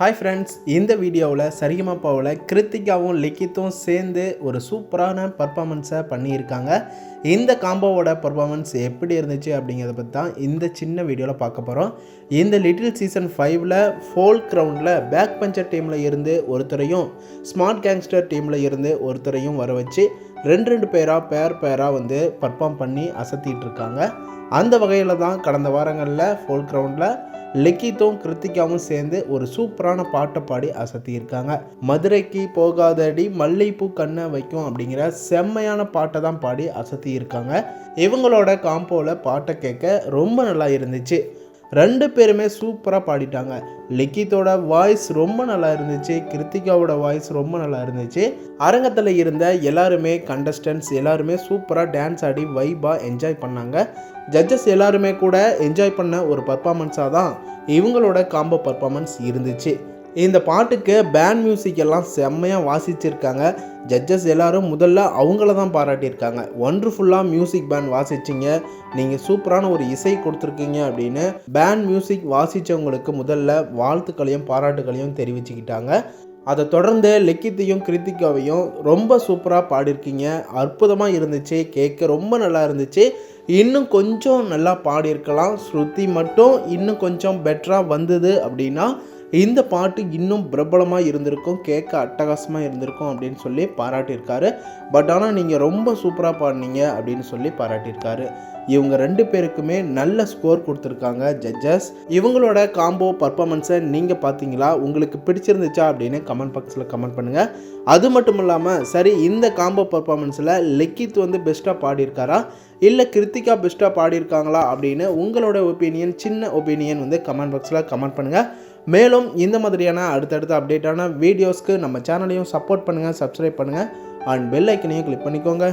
Hi friends, இந்த வீடியோவில் சரிகமபாவில் கிருத்திகாவும் லிக்கித்தும் சேர்ந்து ஒரு சூப்பரான பர்ஃபார்மன்ஸை பண்ணியிருக்காங்க. இந்த காம்போவோட பர்ஃபார்மன்ஸ் எப்படி இருந்துச்சு அப்படிங்கிறத பற்றி தான் இந்த சின்ன வீடியோவில் பார்க்க போகிறோம். இந்த லிட்டில் சீசன் 5ல் ஃபோல்க் ரவுண்டில் பேக் பஞ்சர் டீமில் இருந்து ஒருத்தரையும் ஸ்மார்ட் கேங்ஸ்டர் டீமில் இருந்து ஒருத்தரையும் வர வச்சு ரெண்டு பேராக வந்து பர்ஃபார்ம் பண்ணி அசத்திட்டு இருக்காங்க. அந்த வகையில் தான் கடந்த வாரங்களில் ஃபோல்க் ரவுண்டில் லிக்கித்தும் கிருத்திகாவும் சேர்ந்து ஒரு சூப்பரான பாட்டை பாடி அசத்தியிருக்காங்க. மதுரைக்கு போகாதடி மல்லிகைப்பூ கண்ணை வைக்கும் அப்படிங்கிற செம்மையான பாட்டை தான் பாடி அசத்தியிருக்காங்க. இவங்களோட காம்போவில் பாட்டை கேட்க ரொம்ப நல்லா இருந்துச்சு. ரெண்டு பேருமே சூப்பராக பாடிட்டாங்க. லிக்கித்தோட வாய்ஸ் ரொம்ப நல்லா இருந்துச்சு, கிருத்திகாவோட வாய்ஸ் ரொம்ப நல்லா இருந்துச்சு. அரங்கத்தில் இருந்த எல்லாருமே கண்டஸ்டன்ட்ஸ் எல்லாருமே சூப்பராக டான்ஸ் ஆடி வைபாக என்ஜாய் பண்ணாங்க. ஜட்ஜஸ் எல்லாருமே கூட என்ஜாய் பண்ண ஒரு பர்ஃபார்மன்ஸாக தான் இவங்களோட காம்போ பர்ஃபார்மன்ஸ் இருந்துச்சு. இந்த பாட்டுக்கு பேண்ட் மியூசிக் எல்லாம் செம்மையாக வாசிச்சிருக்காங்க. ஜட்ஜஸ் எல்லாரும் முதல்ல அவங்கள தான் பாராட்டியிருக்காங்க. ஒண்டர்ஃபுல்லாக மியூசிக் பேண்ட் வாசிச்சிங்க, நீங்கள் சூப்பரான ஒரு இசை கொடுத்துருக்கீங்க அப்படின்னு பேண்ட் மியூசிக் வாசித்தவங்களுக்கு முதல்ல வாழ்த்துக்களையும் பாராட்டுகளையும் தெரிவிச்சுக்கிட்டாங்க. அதை தொடர்ந்து லிக்கித்தையும் கிருத்திகாவையும் ரொம்ப சூப்பராக பாடியிருக்கீங்க, அற்புதமாக இருந்துச்சு, கேட்க ரொம்ப நல்லா இருந்துச்சு. இன்னும் கொஞ்சம் நல்லா பாடியிருக்கலாம், ஸ்ருதி மட்டும் இன்னும் கொஞ்சம் பெட்டராக வந்தது அப்படின்னா இந்த பாட்டு இன்னும் பிரபலமாக இருந்திருக்கும், கேட்க அட்டகாசமாக இருந்திருக்கும் அப்படின்னு சொல்லி பாராட்டியிருக்காரு. பட் ஆனால் நீங்கள் ரொம்ப சூப்பராக பாடினீங்க அப்படின்னு சொல்லி பாராட்டியிருக்காரு. இவங்க ரெண்டு பேருக்குமே நல்ல ஸ்கோர் கொடுத்துருக்காங்க ஜட்ஜஸ். இவங்களோட காம்போ பர்ஃபார்மன்ஸை நீங்கள் பார்த்தீங்களா, உங்களுக்கு பிடிச்சிருந்துச்சா அப்படின்னு கமெண்ட் பாக்ஸில் கமெண்ட் பண்ணுங்கள். அது மட்டும் இல்லாமல் சரி, இந்த காம்போ பர்ஃபார்மன்ஸில் லிக்கித் வந்து பெஸ்ட்டாக பாடியிருக்காரா இல்லை கிருத்திகா பெஸ்ட்டாக பாடியிருக்காங்களா அப்படின்னு உங்களோட ஒப்பீனியன், சின்ன ஒப்பீனியன் வந்து கமெண்ட் பாக்ஸில் கமெண்ட் பண்ணுங்கள். மேலும் இந்த மாதிரியான அடுத்தடுத்த அப்டேட்டான வீடியோஸ்க்கு நம்ம சேனலையும் சப்போர்ட் பண்ணுங்கள், சப்ஸ்கிரைப் பண்ணுங்கள் அண்ட் பெல் ஐக்கனையும் கிளிக் பண்ணிக்கோங்க.